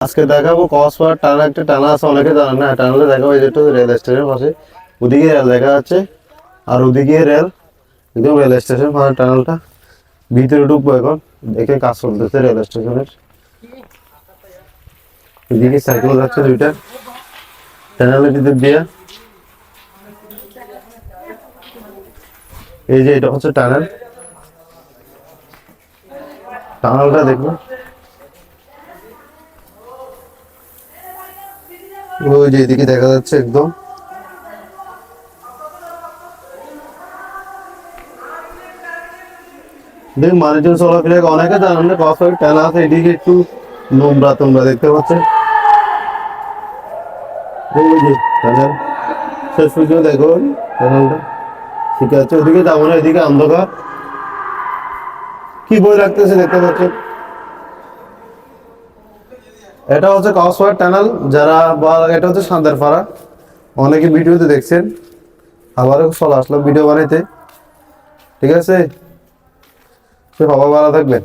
আজকে দেখাবো কক্সবাজার টানেল, একটা টানেল আছে অনেকে জানেন না। টানেলে দেখাবো এই যেটা রেল স্টেশনের পাশে, ওদিকে রেল দেখা যাচ্ছে আর ওদিকে রেল, একদম রেল স্টেশন পাশে টানেলটা। ভিতরে ঢুকবো এখন, দেখে কাজ চলতেছে রেল স্টেশনের। এদিকে সাইকেল যাচ্ছে দুইটা টানেলের ভিতর দিয়ে। এই যে এটা হচ্ছে টানেল, টানেলটা দেখবো। ওই যে এদিকে দেখা যাচ্ছে একদম। দেখুন মানুষজন চলাফেরা, অনেকে জানেন না কক্সবাজার টানেল আছে, এদিকে একটু নোংরা তোমরা দেখতে পাচ্ছেন। ওই যে টানেল শেষ পর্যন্ত দেখো টানেলটা ঠিক আছে। ওদিকে যাবো না, এদিকে অন্ধকার। কি বই রাখতেছে দেখতে পাচ্ছেন। এটা হচ্ছে কক্সবাজার টানেল, যারা বা এটা হচ্ছে সান্দারপাড়া। অনেকে ভিডিওতে দেখছেন, আবারও চলে আসলাম ভিডিও বানাইতে। ঠিক আছে, সে সবাই ভালো থাকবেন।